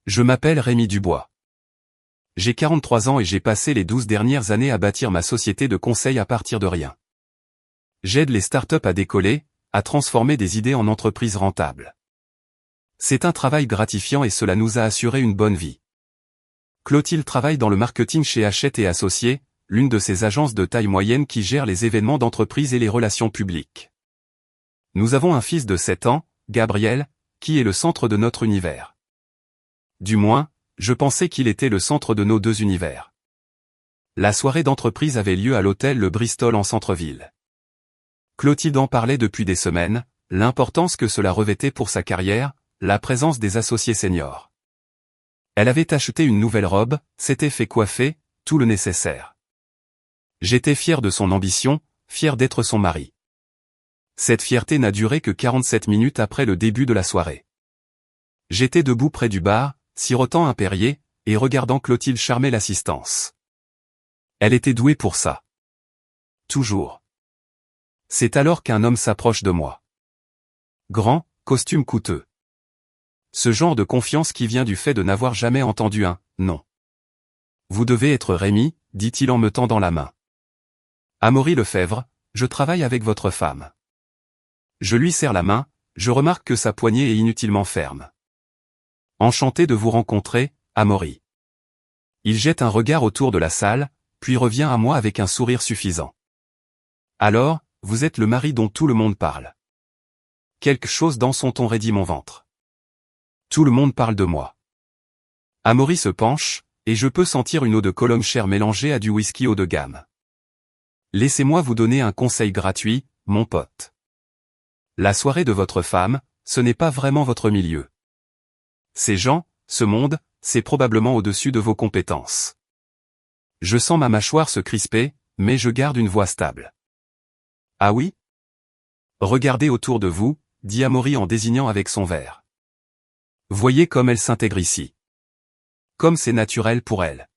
Je m'appelle Rémi Dubois. J'ai 43 ans et j'ai passé les 12 dernières années à bâtir ma société de conseil à partir de rien. J'aide les startups à décoller, à transformer des idées en entreprises rentables. C'est un travail gratifiant et cela nous a assuré une bonne vie. Clotilde travaille dans le marketing chez Hachette et Associés, l'une de ces agences de taille moyenne qui gère les événements d'entreprise et les relations publiques. Nous avons un fils de 7 ans, Gabriel, qui est le centre de notre univers. Du moins, je pensais qu'il était le centre de nos deux univers. La soirée d'entreprise avait lieu à l'hôtel Le Bristol en centre-ville. Clotilde en parlait depuis des semaines, l'importance que cela revêtait pour sa carrière, la présence des associés seniors. Elle avait acheté une nouvelle robe, s'était fait coiffer, tout le nécessaire. J'étais fier de son ambition, fier d'être son mari. Cette fierté n'a duré que 47 minutes après le début de la soirée. J'étais debout près du bar, sirotant un Perrier, et regardant Clotilde charmer l'assistance. Elle était douée pour ça. Toujours. C'est alors qu'un homme s'approche de moi. Grand, costume coûteux. Ce genre de confiance qui vient du fait de n'avoir jamais entendu un « non ». Vous devez être Rémi, dit-il en me tendant la main. Amaury Lefebvre, je travaille avec votre femme. Je lui serre la main, je remarque que sa poignée est inutilement ferme. Enchanté de vous rencontrer, Amaury. Il jette un regard autour de la salle, puis revient à moi avec un sourire suffisant. Alors, vous êtes le mari dont tout le monde parle. Quelque chose dans son ton raidit mon ventre. Tout le monde parle de moi. Amaury se penche, et je peux sentir une eau de Colombe-Cher mélangée à du whisky haut de gamme. Laissez-moi vous donner un conseil gratuit, mon pote. La soirée de votre femme, ce n'est pas vraiment votre milieu. Ces gens, ce monde, c'est probablement au-dessus de vos compétences. Je sens ma mâchoire se crisper, mais je garde une voix stable. Ah oui? Regardez autour de vous, dit Amaury en désignant avec son verre. Voyez comme elle s'intègre ici. Comme c'est naturel pour elle.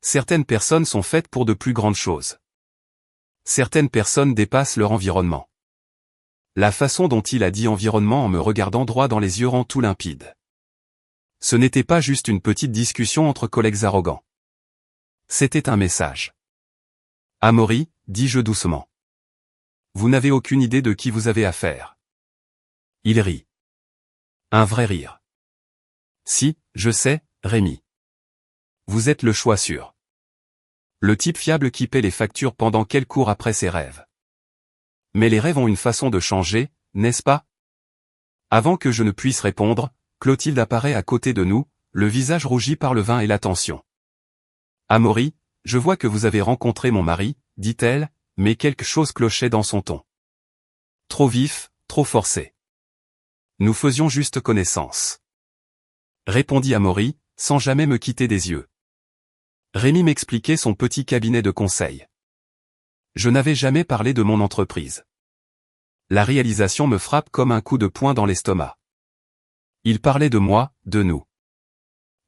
Certaines personnes sont faites pour de plus grandes choses. Certaines personnes dépassent leur environnement. La façon dont il a dit environnement en me regardant droit dans les yeux rend tout limpide. Ce n'était pas juste une petite discussion entre collègues arrogants. C'était un message. Amaury, dis-je doucement. Vous n'avez aucune idée de qui vous avez affaire. Il rit. Un vrai rire. Si, je sais, Rémi. Vous êtes le choix sûr. Le type fiable qui paie les factures pendant qu'elle court après ses rêves. Mais les rêves ont une façon de changer, n'est-ce pas? Avant que je ne puisse répondre, Clotilde apparaît à côté de nous, le visage rougi par le vin et la tension. Amaury, je vois que vous avez rencontré mon mari, dit-elle, mais quelque chose clochait dans son ton. Trop vif, trop forcé. Nous faisions juste connaissance. Répondit Amaury, sans jamais me quitter des yeux. Rémi m'expliquait son petit cabinet de conseil. Je n'avais jamais parlé de mon entreprise. La réalisation me frappe comme un coup de poing dans l'estomac. Il parlait de moi, de nous.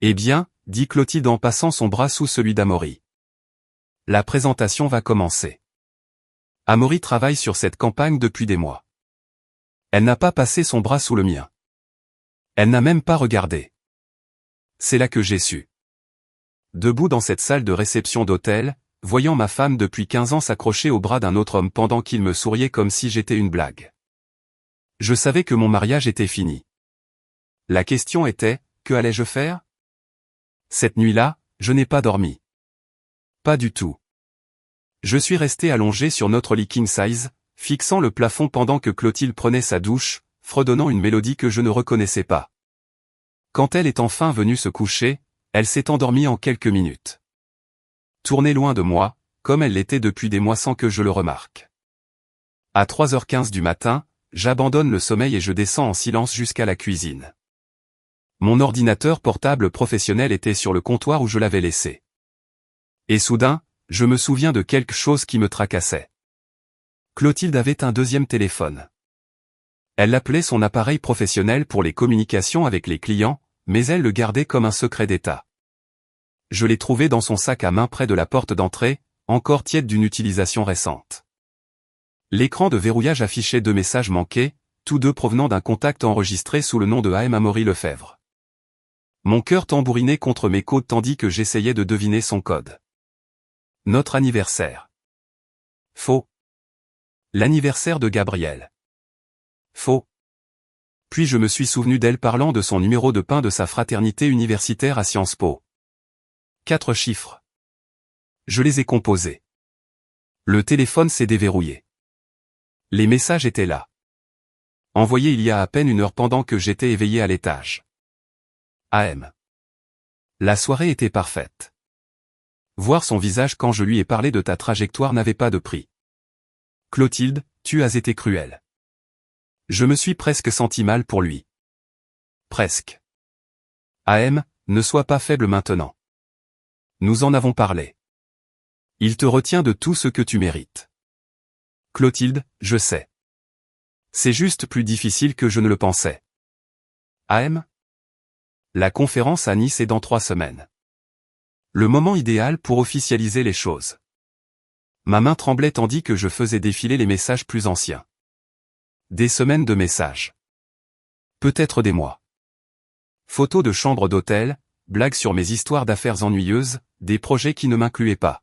Eh bien, dit Clotilde en passant son bras sous celui d'Amaury. La présentation va commencer. Amaury travaille sur cette campagne depuis des mois. Elle n'a pas passé son bras sous le mien. Elle n'a même pas regardé. C'est là que j'ai su. Debout dans cette salle de réception d'hôtel, voyant ma femme depuis 15 ans s'accrocher au bras d'un autre homme pendant qu'il me souriait comme si j'étais une blague. Je savais que mon mariage était fini. La question était, que allais-je faire? Cette nuit-là, je n'ai pas dormi. Pas du tout. Je suis resté allongé sur notre lit king size, fixant le plafond pendant que Clotilde prenait sa douche, fredonnant une mélodie que je ne reconnaissais pas. Quand elle est enfin venue se coucher, elle s'est endormie en quelques minutes. Tournée loin de moi, comme elle l'était depuis des mois sans que je le remarque. À 3h15 du matin, j'abandonne le sommeil et je descends en silence jusqu'à la cuisine. Mon ordinateur portable professionnel était sur le comptoir où je l'avais laissé. Et soudain, je me souviens de quelque chose qui me tracassait. Clotilde avait un deuxième téléphone. Elle appelait son appareil professionnel pour les communications avec les clients, mais elle le gardait comme un secret d'État. Je l'ai trouvé dans son sac à main près de la porte d'entrée, encore tiède d'une utilisation récente. L'écran de verrouillage affichait 2 messages manqués, tous deux provenant d'un contact enregistré sous le nom de AM Amaury Lefebvre. Mon cœur tambourinait contre mes côtes tandis que j'essayais de deviner son code. Notre anniversaire. Faux. L'anniversaire de Gabriel. Faux. Puis je me suis souvenu d'elle parlant de son numéro de pain de sa fraternité universitaire à Sciences Po. 4 chiffres. Je les ai composés. Le téléphone s'est déverrouillé. Les messages étaient là. Envoyés il y a à peine 1 heure pendant que j'étais éveillé à l'étage. AM. La soirée était parfaite. Voir son visage quand je lui ai parlé de ta trajectoire n'avait pas de prix. Clotilde, tu as été cruelle. Je me suis presque senti mal pour lui. Presque. AM, ne sois pas faible maintenant. Nous en avons parlé. Il te retient de tout ce que tu mérites. Clotilde, je sais. C'est juste plus difficile que je ne le pensais. AM? La conférence à Nice est dans 3 semaines. Le moment idéal pour officialiser les choses. Ma main tremblait tandis que je faisais défiler les messages plus anciens. Des semaines de messages. Peut-être des mois. Photos de chambres d'hôtel, blagues sur mes histoires d'affaires ennuyeuses, des projets qui ne m'incluaient pas.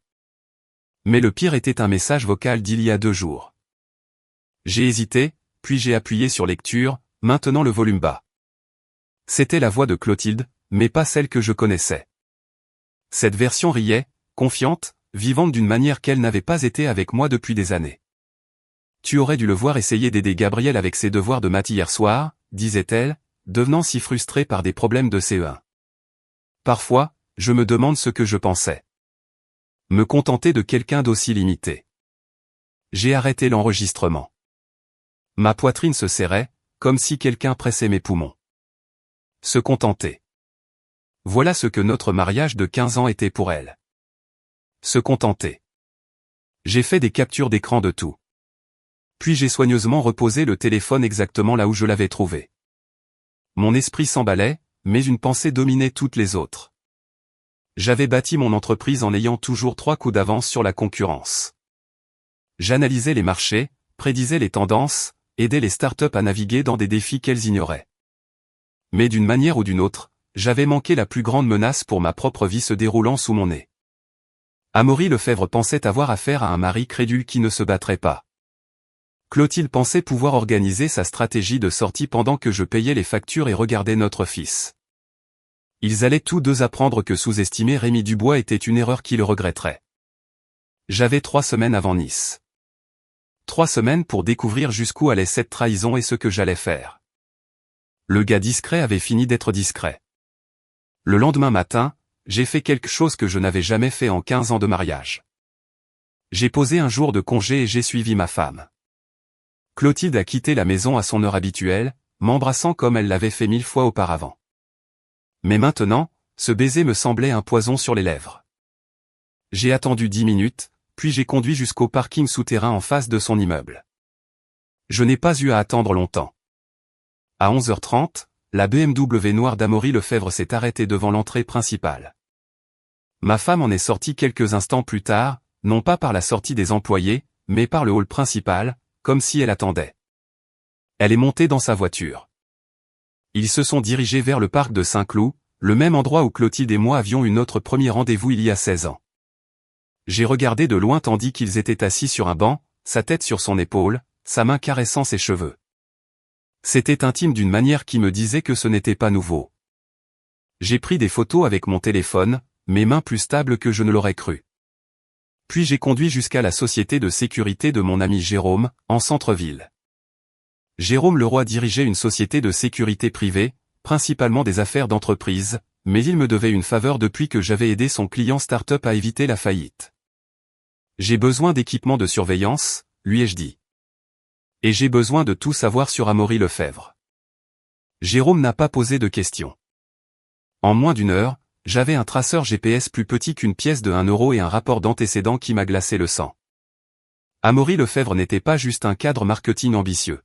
Mais le pire était un message vocal d'il y a 2 jours. J'ai hésité, puis j'ai appuyé sur lecture, maintenant le volume bas. C'était la voix de Clotilde, mais pas celle que je connaissais. Cette version riait, confiante, vivante d'une manière qu'elle n'avait pas été avec moi depuis des années. Tu aurais dû le voir essayer d'aider Gabriel avec ses devoirs de maths hier soir, disait-elle, devenant si frustrée par des problèmes de CE1. Parfois, je me demande ce que je pensais. Me contenter de quelqu'un d'aussi limité. J'ai arrêté l'enregistrement. Ma poitrine se serrait, comme si quelqu'un pressait mes poumons. Se contenter. Voilà ce que notre mariage de 15 ans était pour elle. Se contenter. J'ai fait des captures d'écran de tout. Puis j'ai soigneusement reposé le téléphone exactement là où je l'avais trouvé. Mon esprit s'emballait, mais une pensée dominait toutes les autres. J'avais bâti mon entreprise en ayant toujours 3 coups d'avance sur la concurrence. J'analysais les marchés, prédisais les tendances, aidais les startups à naviguer dans des défis qu'elles ignoraient. Mais d'une manière ou d'une autre, j'avais manqué la plus grande menace pour ma propre vie se déroulant sous mon nez. Amaury Lefebvre pensait avoir affaire à un mari crédule qui ne se battrait pas. Clotilde pensait pouvoir organiser sa stratégie de sortie pendant que je payais les factures et regardais notre fils. Ils allaient tous deux apprendre que sous-estimer Rémi Dubois était une erreur qu'ils regretteraient. J'avais 3 semaines avant Nice. 3 semaines pour découvrir jusqu'où allait cette trahison et ce que j'allais faire. Le gars discret avait fini d'être discret. Le lendemain matin, j'ai fait quelque chose que je n'avais jamais fait en 15 ans de mariage. J'ai posé un jour de congé et j'ai suivi ma femme. Clotilde a quitté la maison à son heure habituelle, m'embrassant comme elle l'avait fait 1000 fois auparavant. Mais maintenant, ce baiser me semblait un poison sur les lèvres. J'ai attendu 10 minutes, puis j'ai conduit jusqu'au parking souterrain en face de son immeuble. Je n'ai pas eu à attendre longtemps. À 11h30, la BMW noire d'Amaury Lefebvre s'est arrêtée devant l'entrée principale. Ma femme en est sortie quelques instants plus tard, non pas par la sortie des employés, mais par le hall principal, comme si elle attendait. Elle est montée dans sa voiture. Ils se sont dirigés vers le parc de Saint-Cloud, le même endroit où Clotilde et moi avions eu notre premier rendez-vous il y a 16 ans. J'ai regardé de loin tandis qu'ils étaient assis sur un banc, sa tête sur son épaule, sa main caressant ses cheveux. C'était intime d'une manière qui me disait que ce n'était pas nouveau. J'ai pris des photos avec mon téléphone, mes mains plus stables que je ne l'aurais cru. Puis j'ai conduit jusqu'à la société de sécurité de mon ami Jérôme, en centre-ville. Jérôme Leroy dirigeait une société de sécurité privée, principalement des affaires d'entreprise, mais il me devait une faveur depuis que j'avais aidé son client start-up à éviter la faillite. J'ai besoin d'équipements de surveillance, lui ai-je dit. Et j'ai besoin de tout savoir sur Amaury Lefebvre. Jérôme n'a pas posé de questions. En moins d'1 heure, j'avais un traceur GPS plus petit qu'une pièce de 1 euro et un rapport d'antécédents qui m'a glacé le sang. Amaury Lefebvre n'était pas juste un cadre marketing ambitieux.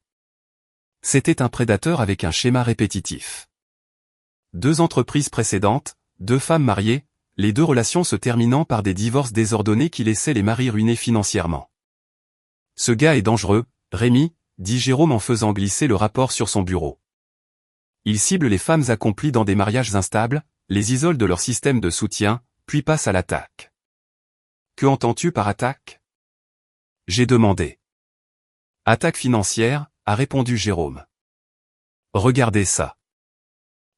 C'était un prédateur avec un schéma répétitif. 2 entreprises précédentes, 2 femmes mariées, les 2 relations se terminant par des divorces désordonnés qui laissaient les maris ruinés financièrement. Ce gars est dangereux, Rémi, dit Jérôme en faisant glisser le rapport sur son bureau. Il cible les femmes accomplies dans des mariages instables, les isole de leur système de soutien, puis passe à l'attaque. Que entends-tu par attaque? J'ai demandé. Attaque financière, a répondu Jérôme. Regardez ça.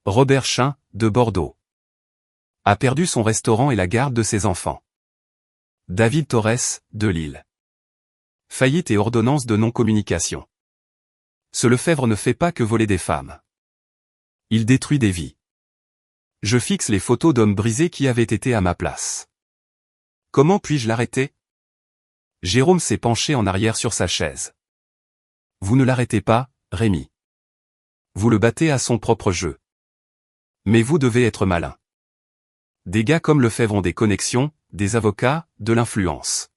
Robert Chin, de Bordeaux, a perdu son restaurant et la garde de ses enfants. David Torres, de Lille. Faillite et ordonnance de non-communication. Ce Lefebvre ne fait pas que voler des femmes. Il détruit des vies. Je fixe les photos d'hommes brisés qui avaient été à ma place. Comment puis-je l'arrêter? Jérôme s'est penché en arrière sur sa chaise. Vous ne l'arrêtez pas, Rémi. Vous le battez à son propre jeu. Mais vous devez être malin. Des gars comme Lefebvre ont des connexions, des avocats, de l'influence.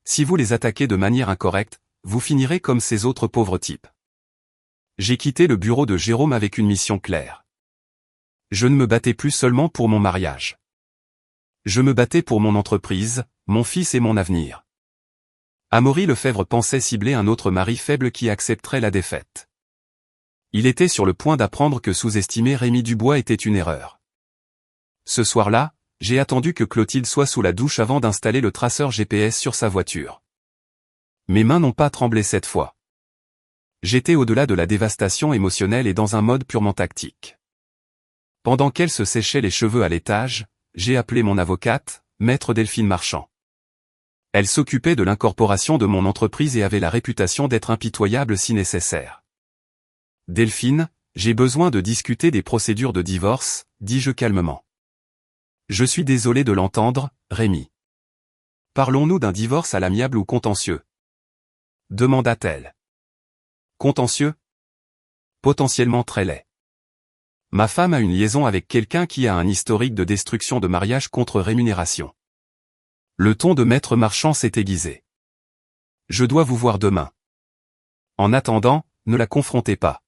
Si vous les attaquez de manière incorrecte, vous finirez comme ces autres pauvres types. J'ai quitté le bureau de Jérôme avec une mission claire. Je ne me battais plus seulement pour mon mariage. Je me battais pour mon entreprise, mon fils et mon avenir. Amaury Lefebvre pensait cibler un autre mari faible qui accepterait la défaite. Il était sur le point d'apprendre que sous-estimer Rémi Dubois était une erreur. Ce soir-là, j'ai attendu que Clotilde soit sous la douche avant d'installer le traceur GPS sur sa voiture. Mes mains n'ont pas tremblé cette fois. J'étais au-delà de la dévastation émotionnelle et dans un mode purement tactique. Pendant qu'elle se séchait les cheveux à l'étage, j'ai appelé mon avocate, maître Delphine Marchand. Elle s'occupait de l'incorporation de mon entreprise et avait la réputation d'être impitoyable si nécessaire. Delphine, j'ai besoin de discuter des procédures de divorce, dis-je calmement. Je suis désolé de l'entendre, Rémi. Parlons-nous d'un divorce à l'amiable ou contentieux? Demanda-t-elle. Contentieux? Potentiellement très laid. Ma femme a une liaison avec quelqu'un qui a un historique de destruction de mariage contre rémunération. Le ton de maître Marchand s'est aiguisé. Je dois vous voir demain. En attendant, ne la confrontez pas.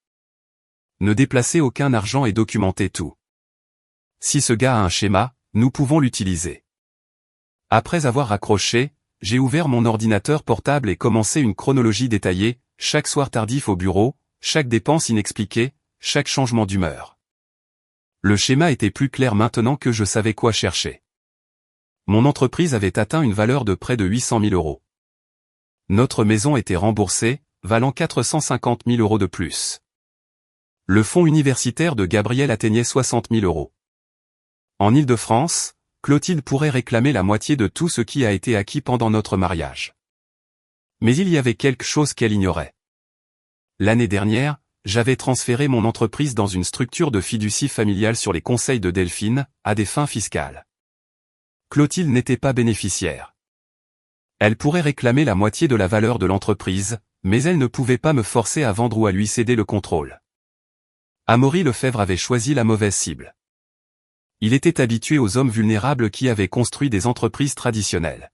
Ne déplacez aucun argent et documentez tout. Si ce gars a un schéma, nous pouvons l'utiliser. Après avoir raccroché, j'ai ouvert mon ordinateur portable et commencé une chronologie détaillée, chaque soir tardif au bureau, chaque dépense inexpliquée, chaque changement d'humeur. Le schéma était plus clair maintenant que je savais quoi chercher. Mon entreprise avait atteint une valeur de près de 800 000 euros. Notre maison était remboursée, valant 450 000 euros de plus. Le fonds universitaire de Gabriel atteignait 60 000 euros. En Île-de-France, Clotilde pourrait réclamer la moitié de tout ce qui a été acquis pendant notre mariage. Mais il y avait quelque chose qu'elle ignorait. L'année dernière, j'avais transféré mon entreprise dans une structure de fiducie familiale sur les conseils de Delphine, à des fins fiscales. Clotilde n'était pas bénéficiaire. Elle pourrait réclamer la moitié de la valeur de l'entreprise, mais elle ne pouvait pas me forcer à vendre ou à lui céder le contrôle. Amaury Lefebvre avait choisi la mauvaise cible. Il était habitué aux hommes vulnérables qui avaient construit des entreprises traditionnelles.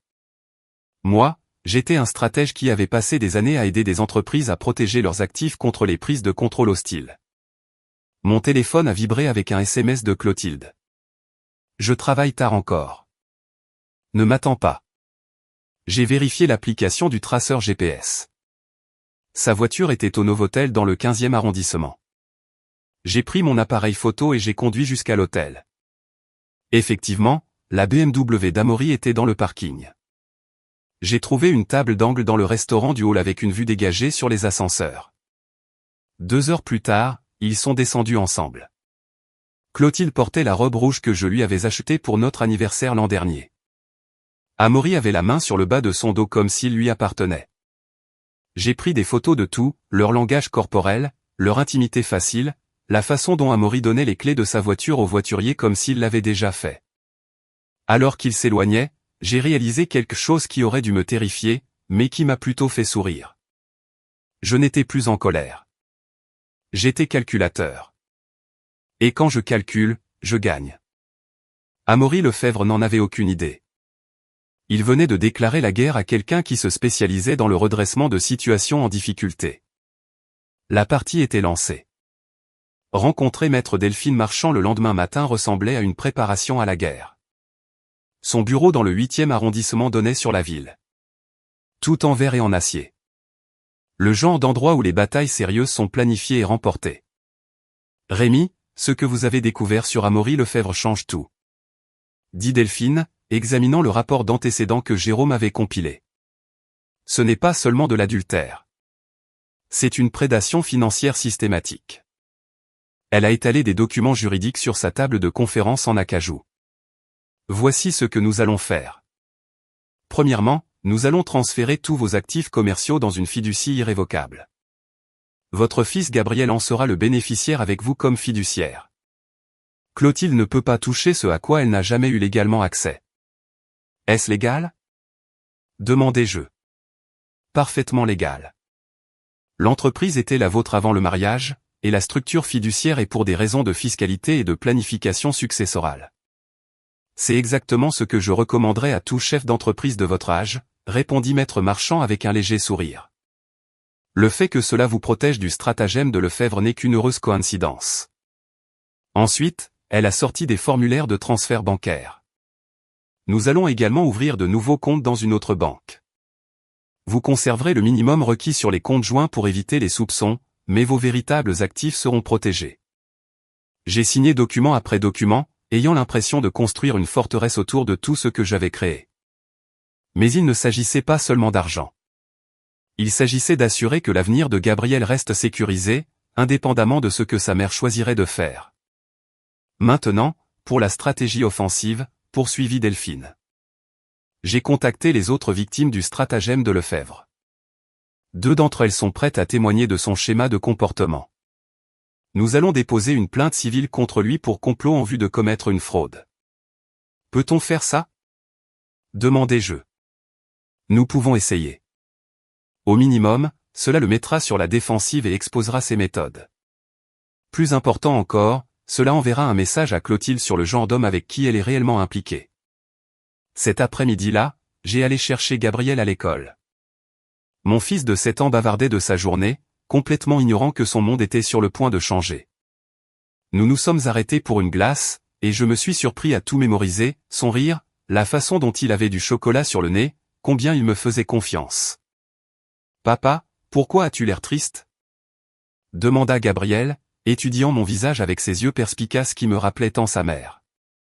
Moi, j'étais un stratège qui avait passé des années à aider des entreprises à protéger leurs actifs contre les prises de contrôle hostiles. Mon téléphone a vibré avec un SMS de Clotilde. Je travaille tard encore. Ne m'attends pas. J'ai vérifié l'application du traceur GPS. Sa voiture était au Novotel dans le 15e arrondissement. J'ai pris mon appareil photo et j'ai conduit jusqu'à l'hôtel. Effectivement, la BMW d'Amaury était dans le parking. J'ai trouvé une table d'angle dans le restaurant du hall avec une vue dégagée sur les ascenseurs. 2 heures plus tard, ils sont descendus ensemble. Clotilde portait la robe rouge que je lui avais achetée pour notre anniversaire l'an dernier. Amaury avait la main sur le bas de son dos comme s'il lui appartenait. J'ai pris des photos de tout, leur langage corporel, leur intimité facile, la façon dont Amaury donnait les clés de sa voiture au voiturier comme s'il l'avait déjà fait. Alors qu'il s'éloignait, j'ai réalisé quelque chose qui aurait dû me terrifier, mais qui m'a plutôt fait sourire. Je n'étais plus en colère. J'étais calculateur. Et quand je calcule, je gagne. Amaury Lefebvre n'en avait aucune idée. Il venait de déclarer la guerre à quelqu'un qui se spécialisait dans le redressement de situations en difficulté. La partie était lancée. Rencontrer maître Delphine Marchand le lendemain matin ressemblait à une préparation à la guerre. Son bureau dans le 8e arrondissement donnait sur la ville. Tout en verre et en acier. Le genre d'endroit où les batailles sérieuses sont planifiées et remportées. Rémi, ce que vous avez découvert sur Amaury Lefebvre change tout. Dit Delphine, examinant le rapport d'antécédents que Jérôme avait compilé. Ce n'est pas seulement de l'adultère. C'est une prédation financière systématique. Elle a étalé des documents juridiques sur sa table de conférence en acajou. Voici ce que nous allons faire. Premièrement, nous allons transférer tous vos actifs commerciaux dans une fiducie irrévocable. Votre fils Gabriel en sera le bénéficiaire avec vous comme fiduciaire. Clotilde ne peut pas toucher ce à quoi elle n'a jamais eu légalement accès. Est-ce légal? Demandai-je. Parfaitement légal. L'entreprise était la vôtre avant le mariage, et la structure fiduciaire est pour des raisons de fiscalité et de planification successorale. C'est exactement ce que je recommanderais à tout chef d'entreprise de votre âge, répondit Maître Marchand avec un léger sourire. Le fait que cela vous protège du stratagème de Lefebvre n'est qu'une heureuse coïncidence. Ensuite, elle a sorti des formulaires de transfert bancaire. Nous allons également ouvrir de nouveaux comptes dans une autre banque. Vous conserverez le minimum requis sur les comptes joints pour éviter les soupçons, mais vos véritables actifs seront protégés. J'ai signé document après document, ayant l'impression de construire une forteresse autour de tout ce que j'avais créé. Mais il ne s'agissait pas seulement d'argent. Il s'agissait d'assurer que l'avenir de Gabriel reste sécurisé, indépendamment de ce que sa mère choisirait de faire. Maintenant, pour la stratégie offensive, poursuivit Delphine. J'ai contacté les autres victimes du stratagème de Lefebvre. 2 d'entre elles sont prêtes à témoigner de son schéma de comportement. Nous allons déposer une plainte civile contre lui pour complot en vue de commettre une fraude. Peut-on faire ça? Demandai-je. Nous pouvons essayer. Au minimum, cela le mettra sur la défensive et exposera ses méthodes. Plus important encore, cela enverra un message à Clotilde sur le genre d'homme avec qui elle est réellement impliquée. Cet après-midi-là, j'ai allé chercher Gabriel à l'école. Mon fils de 7 ans bavardait de sa journée, complètement ignorant que son monde était sur le point de changer. Nous nous sommes arrêtés pour une glace, et je me suis surpris à tout mémoriser, son rire, la façon dont il avait du chocolat sur le nez, combien il me faisait confiance. « Papa, pourquoi as-tu l'air triste ?» demanda Gabriel, étudiant mon visage avec ses yeux perspicaces qui me rappelaient tant sa mère.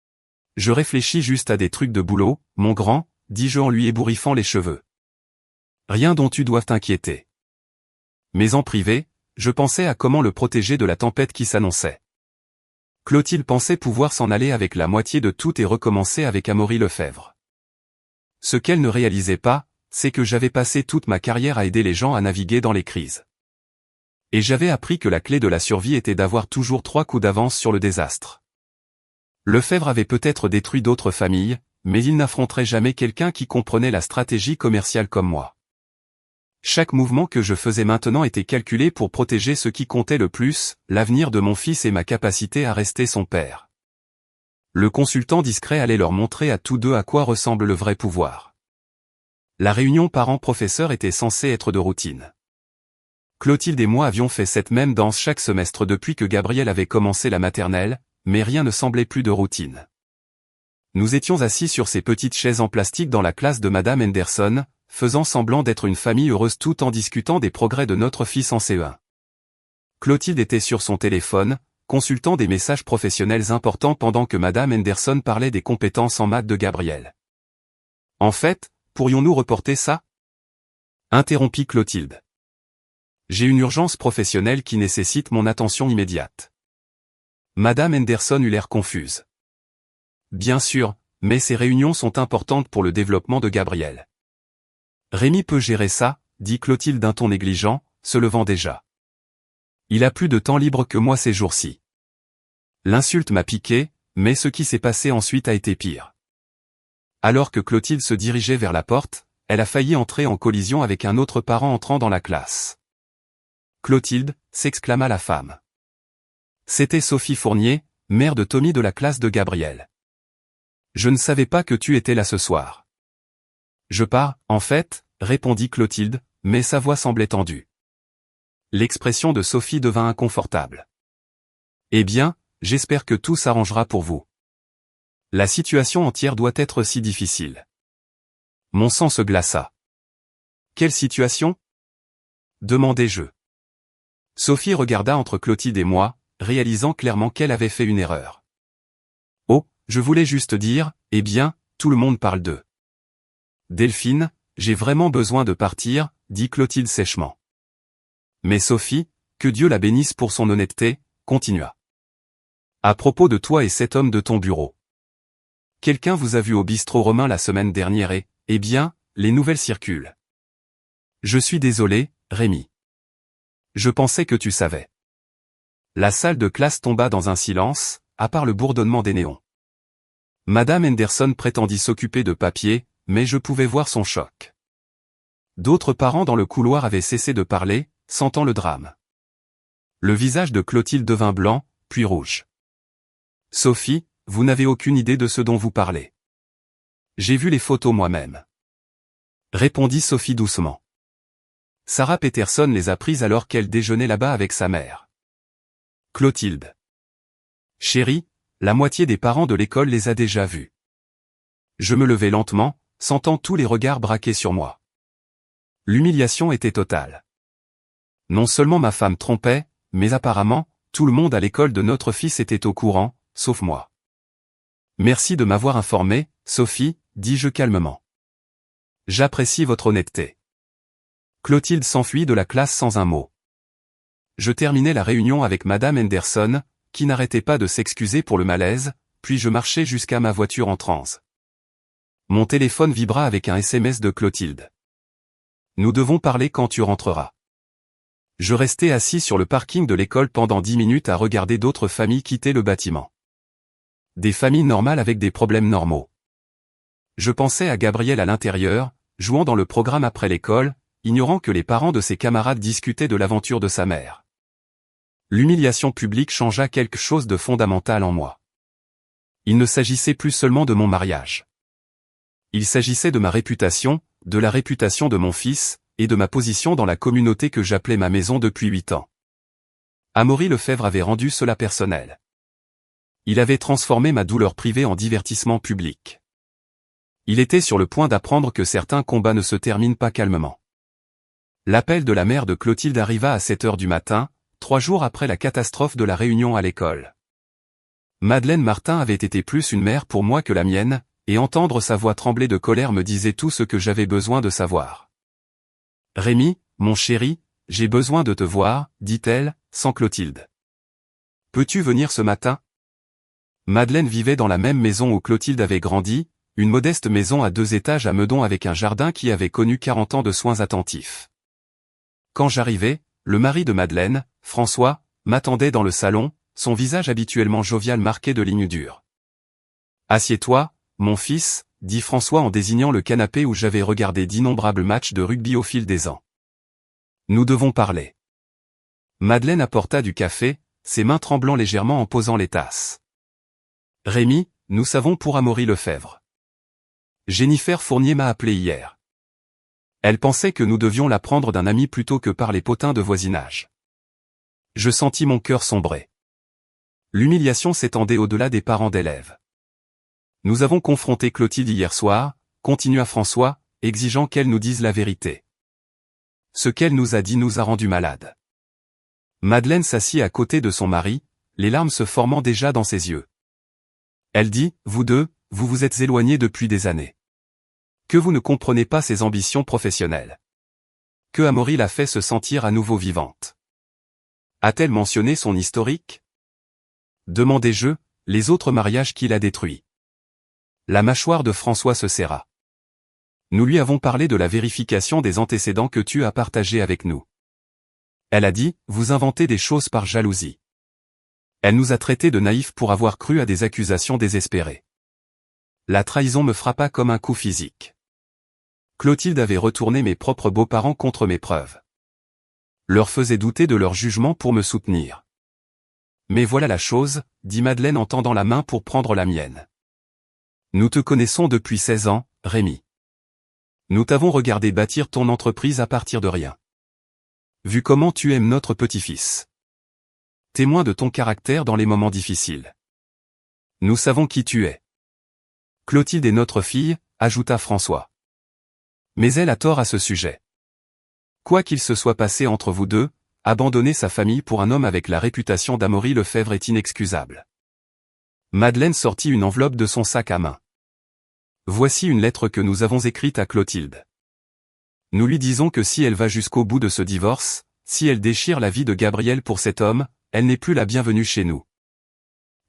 « Je réfléchis juste à des trucs de boulot, mon grand, dis-je en lui ébouriffant les cheveux. Rien dont tu doives t'inquiéter. Mais en privé, je pensais à comment le protéger de la tempête qui s'annonçait. Clotilde pensait pouvoir s'en aller avec la moitié de tout et recommencer avec Amaury Lefebvre. Ce qu'elle ne réalisait pas, c'est que j'avais passé toute ma carrière à aider les gens à naviguer dans les crises. Et j'avais appris que la clé de la survie était d'avoir toujours 3 coups d'avance sur le désastre. Lefebvre avait peut-être détruit d'autres familles, mais il n'affronterait jamais quelqu'un qui comprenait la stratégie commerciale comme moi. Chaque mouvement que je faisais maintenant était calculé pour protéger ce qui comptait le plus, l'avenir de mon fils et ma capacité à rester son père. Le consultant discret allait leur montrer à tous deux à quoi ressemble le vrai pouvoir. La réunion parents-professeurs était censée être de routine. Clotilde et moi avions fait cette même danse chaque semestre depuis que Gabriel avait commencé la maternelle, mais rien ne semblait plus de routine. Nous étions assis sur ces petites chaises en plastique dans la classe de Madame Henderson, faisant semblant d'être une famille heureuse tout en discutant des progrès de notre fils en CE1. Clotilde était sur son téléphone, consultant des messages professionnels importants pendant que Madame Henderson parlait des compétences en maths de Gabriel. En fait, pourrions-nous reporter ça? Interrompit Clotilde. J'ai une urgence professionnelle qui nécessite mon attention immédiate. Madame Henderson eut l'air confuse. Bien sûr, mais ces réunions sont importantes pour le développement de Gabriel. Rémi peut gérer ça, dit Clotilde d'un ton négligent, se levant déjà. Il a plus de temps libre que moi ces jours-ci. L'insulte m'a piqué, mais ce qui s'est passé ensuite a été pire. Alors que Clotilde se dirigeait vers la porte, elle a failli entrer en collision avec un autre parent entrant dans la classe. Clotilde, s'exclama la femme. C'était Sophie Fournier, mère de Tommy de la classe de Gabriel. Je ne savais pas que tu étais là ce soir. Je pars, en fait, répondit Clotilde, mais sa voix semblait tendue. L'expression de Sophie devint inconfortable. Eh bien, j'espère que tout s'arrangera pour vous. La situation entière doit être si difficile. Mon sang se glaça. Quelle situation? Demandai-je. Sophie regarda entre Clotilde et moi, réalisant clairement qu'elle avait fait une erreur. Oh, je voulais juste dire, eh bien, tout le monde parle d'eux. Delphine, j'ai vraiment besoin de partir, dit Clotilde sèchement. Mais Sophie, que Dieu la bénisse pour son honnêteté, continua. À propos de toi et cet homme de ton bureau. Quelqu'un vous a vu au bistrot romain la semaine dernière et, eh bien, les nouvelles circulent. Je suis désolé, Rémi. Je pensais que tu savais. La salle de classe tomba dans un silence, à part le bourdonnement des néons. Madame Henderson prétendit s'occuper de papier, mais je pouvais voir son choc. D'autres parents dans le couloir avaient cessé de parler, sentant le drame. Le visage de Clotilde devint blanc, puis rouge. Sophie, vous n'avez aucune idée de ce dont vous parlez. J'ai vu les photos moi-même. Répondit Sophie doucement. Sarah Peterson les a prises alors qu'elle déjeunait là-bas avec sa mère. Clotilde. Chérie, la moitié des parents de l'école les a déjà vus. Je me levai lentement, sentant tous les regards braqués sur moi. L'humiliation était totale. Non seulement ma femme trompait, mais apparemment, tout le monde à l'école de notre fils était au courant, sauf moi. Merci de m'avoir informé, Sophie, dis-je calmement. J'apprécie votre honnêteté. Clotilde s'enfuit de la classe sans un mot. Je terminai la réunion avec Madame Henderson, qui n'arrêtait pas de s'excuser pour le malaise, puis je marchai jusqu'à ma voiture en transe. Mon téléphone vibra avec un SMS de Clotilde. Nous devons parler quand tu rentreras. Je restai assis sur le parking de l'école pendant 10 minutes à regarder d'autres familles quitter le bâtiment. Des familles normales avec des problèmes normaux. Je pensais à Gabriel à l'intérieur, jouant dans le programme après l'école, ignorant que les parents de ses camarades discutaient de l'aventure de sa mère. L'humiliation publique changea quelque chose de fondamental en moi. Il ne s'agissait plus seulement de mon mariage. Il s'agissait de ma réputation, de la réputation de mon fils, et de ma position dans la communauté que j'appelais ma maison depuis 8 ans. Amaury Lefebvre avait rendu cela personnel. Il avait transformé ma douleur privée en divertissement public. Il était sur le point d'apprendre que certains combats ne se terminent pas calmement. L'appel de la mère de Clotilde arriva à 7 heures du matin, 3 jours après la catastrophe de la réunion à l'école. Madeleine Martin avait été plus une mère pour moi que la mienne, et entendre sa voix trembler de colère me disait tout ce que j'avais besoin de savoir. « Rémi, mon chéri, j'ai besoin de te voir, dit-elle, sans Clotilde. Peux-tu venir ce matin ?» Madeleine vivait dans la même maison où Clotilde avait grandi, une modeste maison à 2 étages à Meudon avec un jardin qui avait connu 40 ans de soins attentifs. Quand j'arrivai, le mari de Madeleine, François, m'attendait dans le salon, son visage habituellement jovial marqué de lignes dures. « Assieds-toi, mon fils, dit François en désignant le canapé où j'avais regardé d'innombrables matchs de rugby au fil des ans. Nous devons parler. Madeleine apporta du café, ses mains tremblant légèrement en posant les tasses. Rémi, nous savons pour Amaury Lefebvre. Jennifer Fournier m'a appelé hier. Elle pensait que nous devions l'apprendre d'un ami plutôt que par les potins de voisinage. Je sentis mon cœur sombrer. L'humiliation s'étendait au-delà des parents d'élèves. Nous avons confronté Clotilde hier soir, continua François, exigeant qu'elle nous dise la vérité. Ce qu'elle nous a dit nous a rendus malades. Madeleine s'assit à côté de son mari, les larmes se formant déjà dans ses yeux. Elle dit, vous deux, vous vous êtes éloignés depuis des années. Que vous ne comprenez pas ses ambitions professionnelles. Que Amaury l'a fait se sentir à nouveau vivante. A-t-elle mentionné son historique? Demandai-je, les autres mariages qu'il a détruits. La mâchoire de François se serra. Nous lui avons parlé de la vérification des antécédents que tu as partagés avec nous. Elle a dit, vous inventez des choses par jalousie. Elle nous a traités de naïfs pour avoir cru à des accusations désespérées. La trahison me frappa comme un coup physique. Clotilde avait retourné mes propres beaux-parents contre mes preuves. Leur faisait douter de leur jugement pour me soutenir. Mais voilà la chose, dit Madeleine en tendant la main pour prendre la mienne. Nous te connaissons depuis 16 ans, Rémi. Nous t'avons regardé bâtir ton entreprise à partir de rien. Vu comment tu aimes notre petit-fils. Témoin de ton caractère dans les moments difficiles. Nous savons qui tu es. Clotilde est notre fille, ajouta François. Mais elle a tort à ce sujet. Quoi qu'il se soit passé entre vous deux, abandonner sa famille pour un homme avec la réputation d'Amaury Lefebvre est inexcusable. Madeleine sortit une enveloppe de son sac à main. Voici une lettre que nous avons écrite à Clotilde. Nous lui disons que si elle va jusqu'au bout de ce divorce, si elle déchire la vie de Gabriel pour cet homme, elle n'est plus la bienvenue chez nous.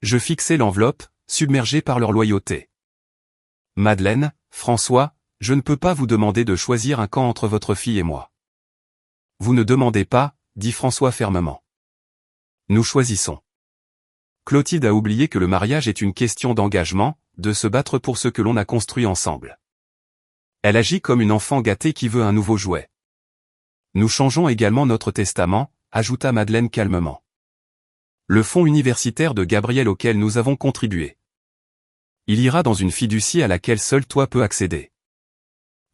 Je fixai l'enveloppe, submergé par leur loyauté. Madeleine, François, je ne peux pas vous demander de choisir un camp entre votre fille et moi. Vous ne demandez pas, dit François fermement. Nous choisissons. Clotilde a oublié que le mariage est une question d'engagement, de se battre pour ce que l'on a construit ensemble. Elle agit comme une enfant gâtée qui veut un nouveau jouet. Nous changeons également notre testament, ajouta Madeleine calmement. Le fonds universitaire de Gabriel auquel nous avons contribué. Il ira dans une fiducie à laquelle seul toi peux accéder.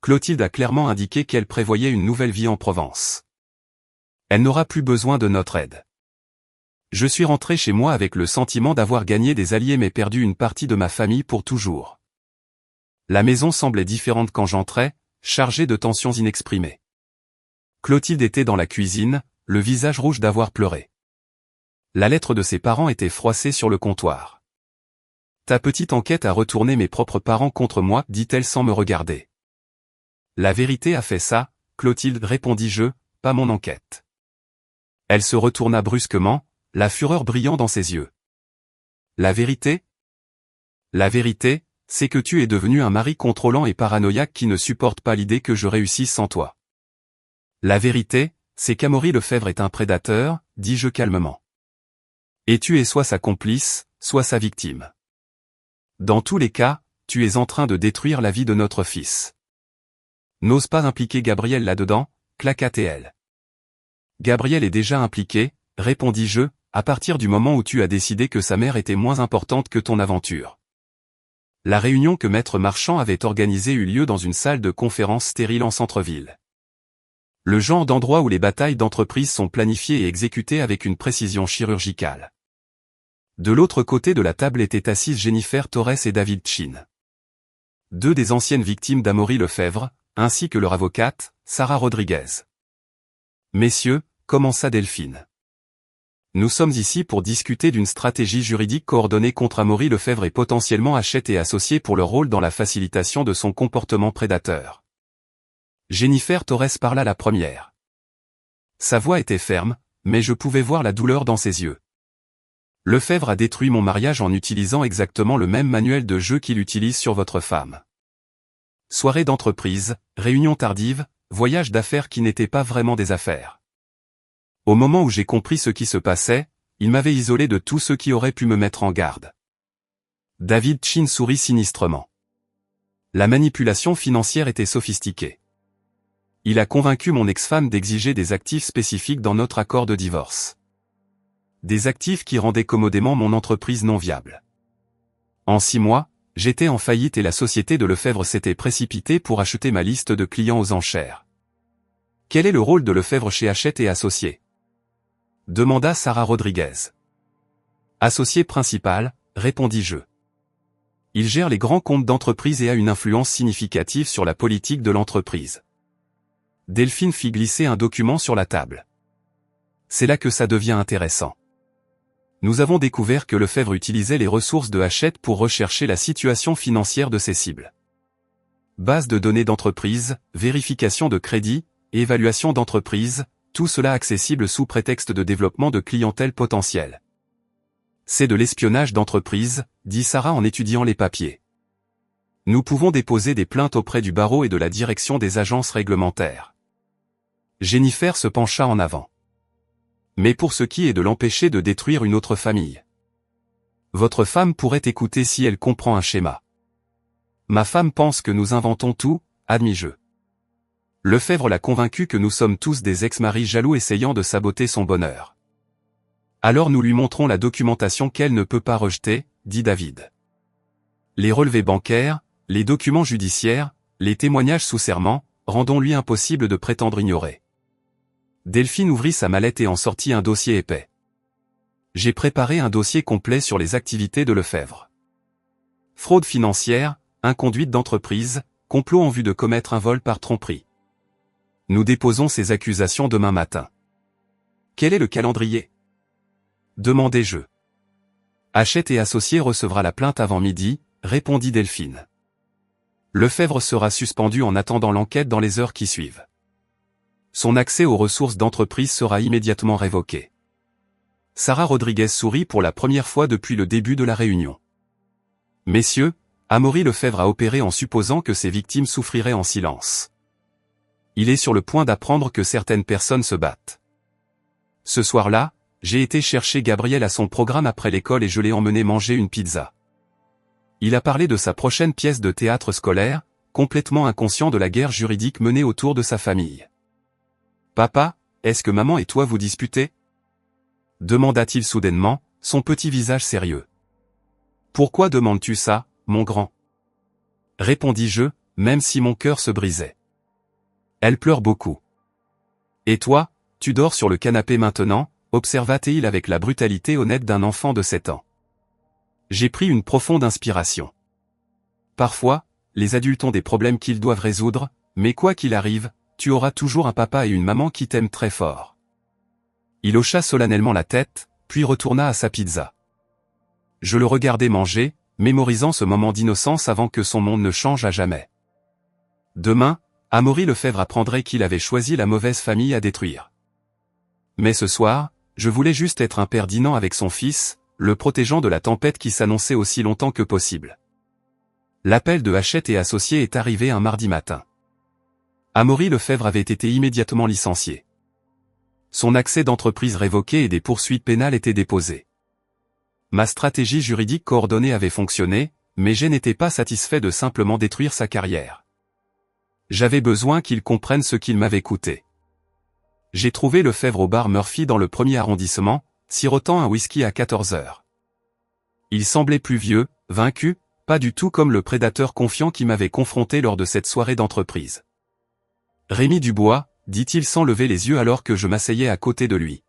Clotilde a clairement indiqué qu'elle prévoyait une nouvelle vie en Provence. Elle n'aura plus besoin de notre aide. Je suis rentré chez moi avec le sentiment d'avoir gagné des alliés mais perdu une partie de ma famille pour toujours. La maison semblait différente quand j'entrais, chargée de tensions inexprimées. Clotilde était dans la cuisine, le visage rouge d'avoir pleuré. La lettre de ses parents était froissée sur le comptoir. Ta petite enquête a retourné mes propres parents contre moi, dit-elle sans me regarder. La vérité a fait ça, Clotilde, répondis-je, pas mon enquête. Elle se retourna brusquement, la fureur brillant dans ses yeux. La vérité? La vérité, c'est que tu es devenu un mari contrôlant et paranoïaque qui ne supporte pas l'idée que je réussisse sans toi. La vérité, c'est qu'Amaury Lefebvre est un prédateur, dis-je calmement. Et tu es soit sa complice, soit sa victime. Dans tous les cas, tu es en train de détruire la vie de notre fils. N'ose pas impliquer Gabriel là-dedans, claqua-t-elle. Gabriel est déjà impliqué, répondis-je, à partir du moment où tu as décidé que sa mère était moins importante que ton aventure. La réunion que Maître Marchand avait organisée eut lieu dans une salle de conférence stérile en centre-ville. Le genre d'endroit où les batailles d'entreprise sont planifiées et exécutées avec une précision chirurgicale. De l'autre côté de la table étaient assises Jennifer Torres et David Chin. Deux des anciennes victimes d'Amaury Lefebvre, ainsi que leur avocate, Sarah Rodriguez. Messieurs, commença Delphine. Nous sommes ici pour discuter d'une stratégie juridique coordonnée contre Amaury Lefebvre et potentiellement Hachette et associés pour leur rôle dans la facilitation de son comportement prédateur. Jennifer Torres parla la première. Sa voix était ferme, mais je pouvais voir la douleur dans ses yeux. Lefebvre a détruit mon mariage en utilisant exactement le même manuel de jeu qu'il utilise sur votre femme. Soirée d'entreprise, réunion tardive, voyage d'affaires qui n'étaient pas vraiment des affaires. Au moment où j'ai compris ce qui se passait, il m'avait isolé de tous ceux qui auraient pu me mettre en garde. David Chin sourit sinistrement. La manipulation financière était sophistiquée. Il a convaincu mon ex-femme d'exiger des actifs spécifiques dans notre accord de divorce. Des actifs qui rendaient commodément mon entreprise non viable. En 6 mois, j'étais en faillite et la société de Lefebvre s'était précipitée pour acheter ma liste de clients aux enchères. Quel est le rôle de Lefebvre chez Hachette et Associés? Demanda Sarah Rodriguez. Associé principal, répondis-je. Il gère les grands comptes d'entreprise et a une influence significative sur la politique de l'entreprise. Delphine fit glisser un document sur la table. C'est là que ça devient intéressant. Nous avons découvert que Lefebvre utilisait les ressources de Hachette pour rechercher la situation financière de ses cibles. Base de données d'entreprise, vérification de crédit, évaluation d'entreprise, tout cela accessible sous prétexte de développement de clientèle potentielle. C'est de l'espionnage d'entreprise, dit Sarah en étudiant les papiers. Nous pouvons déposer des plaintes auprès du barreau et de la direction des agences réglementaires. Jennifer se pencha en avant. Mais pour ce qui est de l'empêcher de détruire une autre famille. Votre femme pourrait écouter si elle comprend un schéma. Ma femme pense que nous inventons tout, admis-je. Lefebvre l'a convaincu que nous sommes tous des ex-maris jaloux essayant de saboter son bonheur. Alors nous lui montrons la documentation qu'elle ne peut pas rejeter, dit David. Les relevés bancaires, les documents judiciaires, les témoignages sous serment, rendons-lui impossible de prétendre ignorer. Delphine ouvrit sa mallette et en sortit un dossier épais. J'ai préparé un dossier complet sur les activités de Lefebvre. Fraude financière, inconduite d'entreprise, complot en vue de commettre un vol par tromperie. Nous déposons ces accusations demain matin. Quel est le calendrier? Demandai-je. Hachette et Associés recevra la plainte avant midi, répondit Delphine. Lefebvre sera suspendu en attendant l'enquête dans les heures qui suivent. Son accès aux ressources d'entreprise sera immédiatement révoqué. Sarah Rodriguez sourit pour la première fois depuis le début de la réunion. Messieurs, Amaury Lefebvre a opéré en supposant que ses victimes souffriraient en silence. Il est sur le point d'apprendre que certaines personnes se battent. Ce soir-là, j'ai été chercher Gabriel à son programme après l'école et je l'ai emmené manger une pizza. Il a parlé de sa prochaine pièce de théâtre scolaire, complètement inconscient de la guerre juridique menée autour de sa famille. « Papa, est-ce que maman et toi vous disputez ?» demanda-t-il soudainement, son petit visage sérieux. « Pourquoi demandes-tu ça, mon grand ?» répondis-je, même si mon cœur se brisait. « Elle pleure beaucoup. »« Et toi, tu dors sur le canapé maintenant ?» observa-t-il avec la brutalité honnête d'un enfant de 7 ans. J'ai pris une profonde inspiration. Parfois, les adultes ont des problèmes qu'ils doivent résoudre, mais quoi qu'il arrive, tu auras toujours un papa et une maman qui t'aiment très fort. Il hocha solennellement la tête, puis retourna à sa pizza. Je le regardais manger, mémorisant ce moment d'innocence avant que son monde ne change à jamais. Demain, Amaury Lefebvre apprendrait qu'il avait choisi la mauvaise famille à détruire. Mais ce soir, je voulais juste être un père dînant avec son fils, le protégeant de la tempête qui s'annonçait aussi longtemps que possible. L'appel de Hachette et Associés est arrivé un mardi matin. Amaury Lefebvre avait été immédiatement licencié. Son accès d'entreprise révoqué et des poursuites pénales étaient déposées. Ma stratégie juridique coordonnée avait fonctionné, mais je n'étais pas satisfait de simplement détruire sa carrière. J'avais besoin qu'il comprenne ce qu'il m'avait coûté. J'ai trouvé Lefebvre au bar Murphy dans le 1er arrondissement, sirotant un whisky à 14 heures. Il semblait plus vieux, vaincu, pas du tout comme le prédateur confiant qui m'avait confronté lors de cette soirée d'entreprise. « Rémi Dubois », dit-il sans lever les yeux alors que je m'asseyais à côté de lui.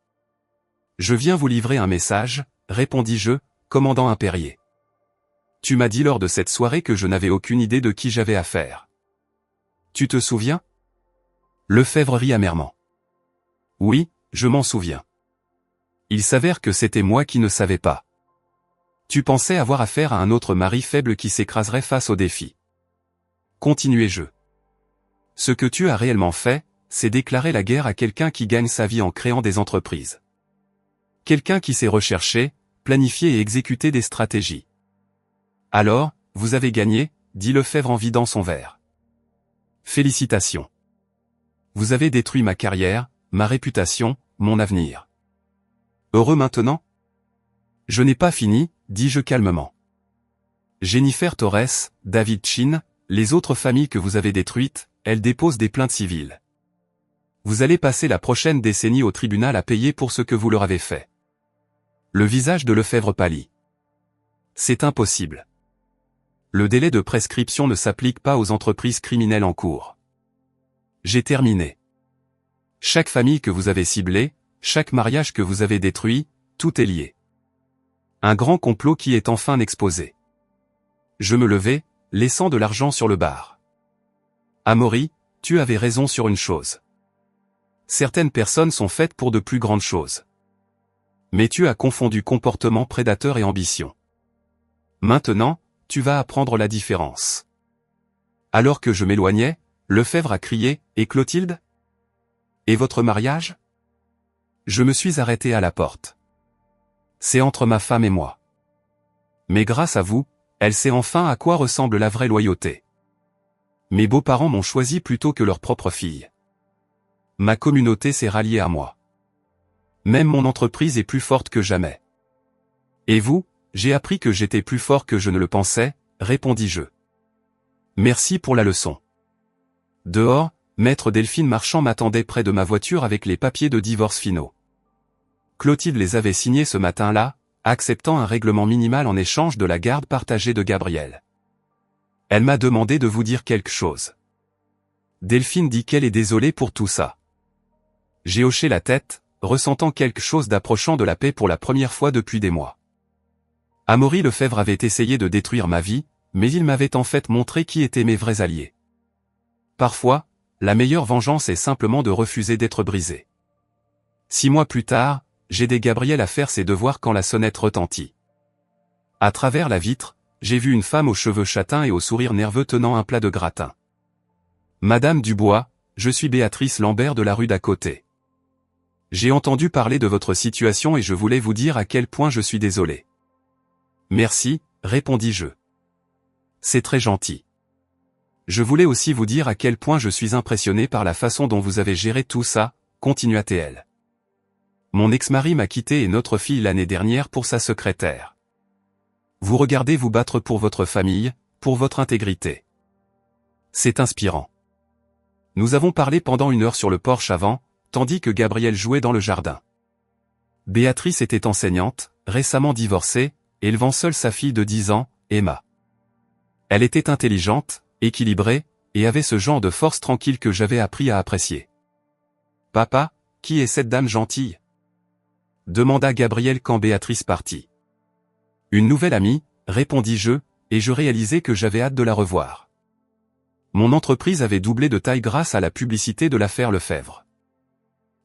« Je viens vous livrer un message », répondis-je, commandant impérié. « Tu m'as dit lors de cette soirée que je n'avais aucune idée de qui j'avais affaire. Tu te souviens ?» Lefebvre rit amèrement. « Oui, je m'en souviens. Il s'avère que c'était moi qui ne savais pas. Tu pensais avoir affaire à un autre mari faible qui s'écraserait face au défi. » Continuai-je. « Ce que tu as réellement fait, c'est déclarer la guerre à quelqu'un qui gagne sa vie en créant des entreprises. Quelqu'un qui sait rechercher, planifier et exécuter des stratégies. Alors, vous avez gagné, dit Lefebvre en vidant son verre. Félicitations. Vous avez détruit ma carrière, ma réputation, mon avenir. Heureux maintenant? Je n'ai pas fini, dis-je calmement. Jennifer Torres, David Chin, les autres familles que vous avez détruites, elles déposent des plaintes civiles. Vous allez passer la prochaine décennie au tribunal à payer pour ce que vous leur avez fait. Le visage de Lefebvre pâlit. C'est impossible. Le délai de prescription ne s'applique pas aux entreprises criminelles en cours. J'ai terminé. Chaque famille que vous avez ciblée, chaque mariage que vous avez détruit, tout est lié. Un grand complot qui est enfin exposé. Je me levai, laissant de l'argent sur le bar. Amaury, tu avais raison sur une chose. Certaines personnes sont faites pour de plus grandes choses. Mais tu as confondu comportement prédateur et ambition. Maintenant, tu vas apprendre la différence. Alors que je m'éloignais, Lefebvre a crié, « Et Clotilde? Et votre mariage ?» Je me suis arrêté à la porte. C'est entre ma femme et moi. Mais grâce à vous, elle sait enfin à quoi ressemble la vraie loyauté. Mes beaux-parents m'ont choisi plutôt que leur propre fille. Ma communauté s'est ralliée à moi. Même mon entreprise est plus forte que jamais. Et vous, j'ai appris que j'étais plus fort que je ne le pensais, répondis-je. Merci pour la leçon. Dehors, maître Delphine Marchand m'attendait près de ma voiture avec les papiers de divorce finaux. Clotilde les avait signés ce matin-là, acceptant un règlement minimal en échange de la garde partagée de Gabriel. Elle m'a demandé de vous dire quelque chose. Delphine dit qu'elle est désolée pour tout ça. J'ai hoché la tête, ressentant quelque chose d'approchant de la paix pour la première fois depuis des mois. Amaury Lefebvre avait essayé de détruire ma vie, mais il m'avait en fait montré qui étaient mes vrais alliés. Parfois, la meilleure vengeance est simplement de refuser d'être brisé. 6 mois plus tard, j'aidais Gabriel à faire ses devoirs quand la sonnette retentit. À travers la vitre, j'ai vu une femme aux cheveux châtains et au sourire nerveux tenant un plat de gratin. Madame Dubois, je suis Béatrice Lambert de la rue d'à côté. J'ai entendu parler de votre situation et je voulais vous dire à quel point je suis désolé. Merci, répondis-je. C'est très gentil. Je voulais aussi vous dire à quel point je suis impressionné par la façon dont vous avez géré tout ça, continua-t-elle. Mon ex-mari m'a quitté et notre fille l'année dernière pour sa secrétaire. Vous regardez vous battre pour votre famille, pour votre intégrité. C'est inspirant. Nous avons parlé pendant 1 heure sur le porche avant, tandis que Gabriel jouait dans le jardin. Béatrice était enseignante, récemment divorcée, élevant seule sa fille de 10 ans, Emma. Elle était intelligente, équilibrée, et avait ce genre de force tranquille que j'avais appris à apprécier. « Papa, qui est cette dame gentille ?» demanda Gabriel quand Béatrice partit. « Une nouvelle amie, répondis-je, et je réalisai que j'avais hâte de la revoir. Mon entreprise avait doublé de taille grâce à la publicité de l'affaire Lefebvre.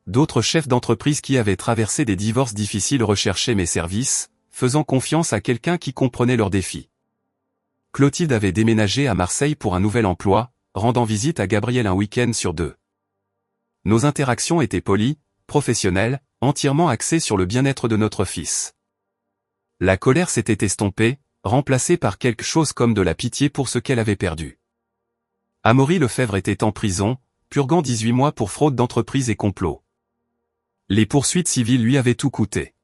D'autres chefs d'entreprise qui avaient traversé des divorces difficiles recherchaient mes services, faisant confiance à quelqu'un qui comprenait leurs défis. Clotilde avait déménagé à Marseille pour un nouvel emploi, rendant visite à Gabriel un week-end sur 2. Nos interactions étaient polies, professionnelles, entièrement axées sur le bien-être de notre fils. La colère s'était estompée, remplacée par quelque chose comme de la pitié pour ce qu'elle avait perdu. Amaury Lefebvre était en prison, purgant 18 mois pour fraude d'entreprise et complot. Les poursuites civiles lui avaient tout coûté.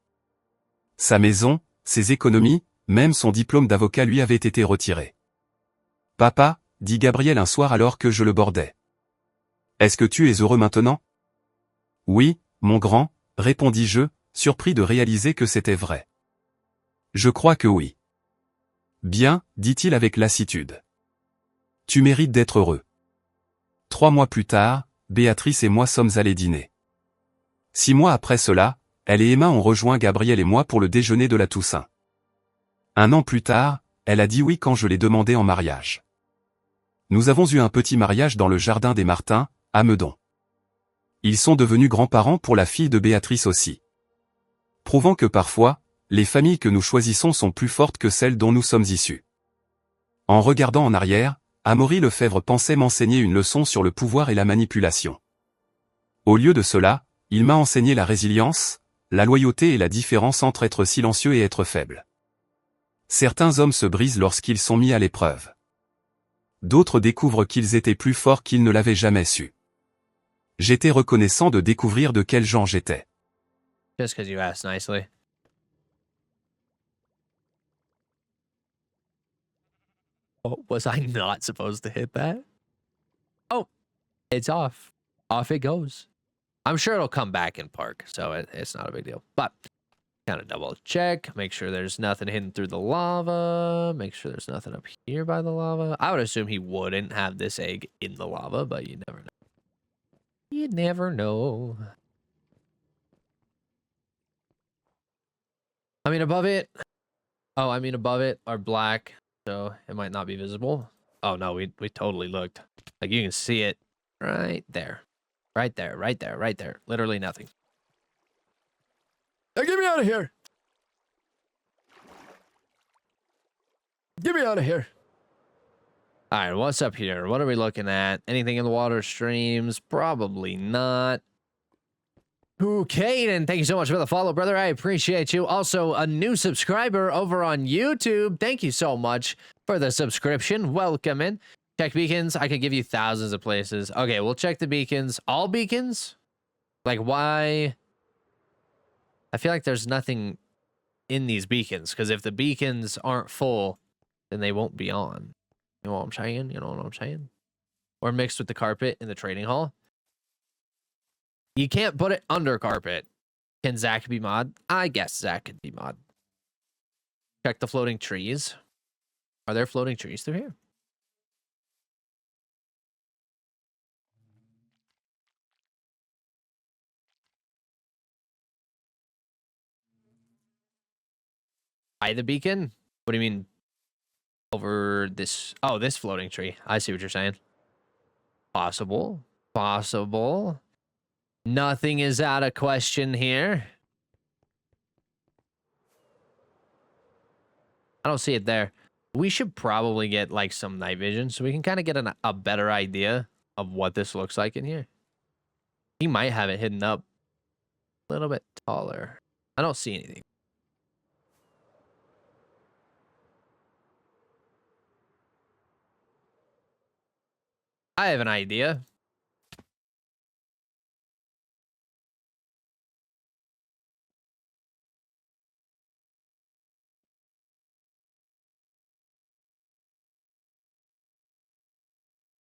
Sa maison, ses économies, même son diplôme d'avocat lui avait été retiré. « Papa, dit Gabriel un soir alors que je le bordais. Est-ce que tu es heureux maintenant ? Oui, mon grand, répondis-je, surpris de réaliser que c'était vrai. Je crois que oui. Bien, dit-il avec lassitude. Tu mérites d'être heureux. 3 mois plus tard, Béatrice et moi sommes allés dîner. 6 mois après cela, elle et Emma ont rejoint Gabriel et moi pour le déjeuner de la Toussaint. 1 an plus tard, elle a dit oui quand je l'ai demandé en mariage. Nous avons eu un petit mariage dans le jardin des Martins, à Meudon. Ils sont devenus grands-parents pour la fille de Béatrice aussi. Prouvant que parfois, les familles que nous choisissons sont plus fortes que celles dont nous sommes issus. En regardant en arrière, Amaury Lefebvre pensait m'enseigner une leçon sur le pouvoir et la manipulation. Au lieu de cela, il m'a enseigné la résilience, la loyauté et la différence entre être silencieux et être faible. Certains hommes se brisent lorsqu'ils sont mis à l'épreuve. D'autres découvrent qu'ils étaient plus forts qu'ils ne l'avaient jamais su. J'étais reconnaissant de découvrir de quel genre j'étais. Just because you asked nicely. Oh, was I not supposed to hit that? Oh, it's off. Off it goes. I'm sure it'll come back in park, so it's not a big deal. But kind of double check, make sure there's nothing hidden through the lava, make sure there's nothing up here by the lava. I would assume he wouldn't have this egg in the lava, but you never know. You never know. I mean, above it. Oh, I mean, above it are black, so it might not be visible. Oh no, we totally looked. Like you can see it right there. Right there, right there, right there. Literally nothing. Now get me out of here! Get me out of here! Alright, what's up here? What are we looking at? Anything in the water streams? Probably not. Okay, and thank you so much for the follow, brother. I appreciate you. Also, a new subscriber over on YouTube. Thank you so much for the subscription. Welcome in. Check beacons. I could give you thousands of places. Okay, we'll check the beacons. All beacons? Like, why? I feel like there's nothing in these beacons, because if the beacons aren't full, then they won't be on. You know what I'm saying? You know what I'm saying? Or mixed with the carpet in the trading hall. You can't put it under carpet. Can Zach be mod? I guess Zach could be mod. Check the floating trees. Are there floating trees through here? By the beacon? What do you mean? Over this? Oh, this floating tree. I see what you're saying. Possible. Possible. Nothing is out of question here. I don't see it there. We should probably get like some night vision so we can kind of get a better idea of what this looks like in here. He might have it hidden up a little bit taller. I don't see anything. I have an idea.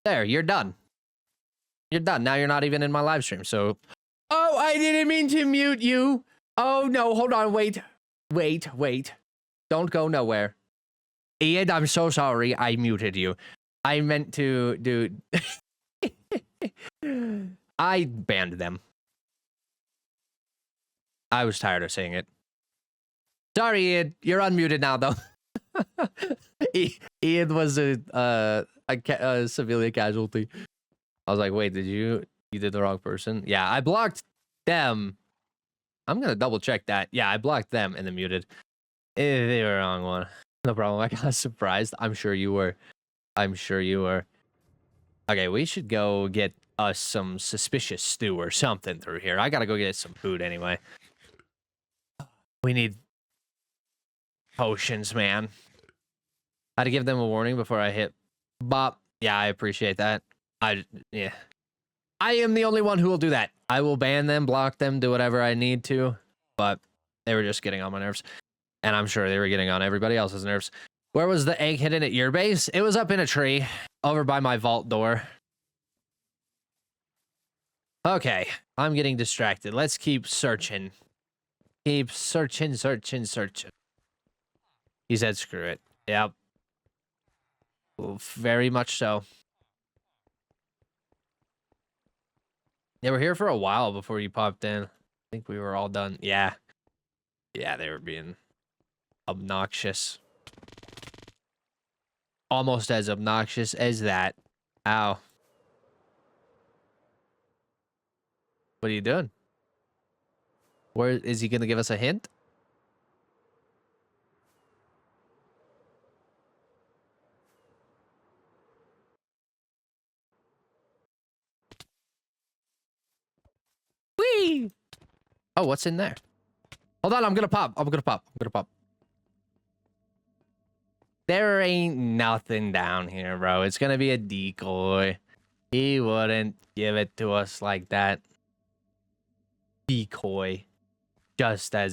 There, you're done. You're done. Now you're not even in my live stream, so... Oh, I didn't mean to mute you. Oh, no, hold on, wait. Wait. Don't go nowhere. Ian, I'm so sorry I muted you. I meant to do... I banned them. I was tired of saying it. Sorry, Ian. You're unmuted now, though. Ian was a civilian casualty. I was like, wait, you did the wrong person? Yeah, I blocked them. I'm going to double check that. Yeah, I blocked them and then muted. They were the wrong one. No problem. I got surprised. I'm sure you were. Okay, we should go get us some suspicious stew or something through here. I got to go get some food anyway. We need potions, man. I had to give them a warning before I hit bop. Yeah, I appreciate that. Yeah. I am the only one who will do that. I will ban them, block them, do whatever I need to. But they were just getting on my nerves. And I'm sure they were getting on everybody else's nerves. Where was the egg hidden at your base? It was up in a tree over by my vault door. Okay, I'm getting distracted. Let's keep searching. Keep searching. He said screw it. Yep. Well, very much so. They were here for a while before you popped in. I think we were all done. Yeah. Yeah, they were being obnoxious. Almost as obnoxious as that. Ow. What are you doing? Where is he going to give us a hint? Whee! Oh, what's in there? Hold on, I'm gonna pop. There ain't nothing down here, bro. It's gonna be a decoy. He wouldn't give it to us like that. Decoy. Just as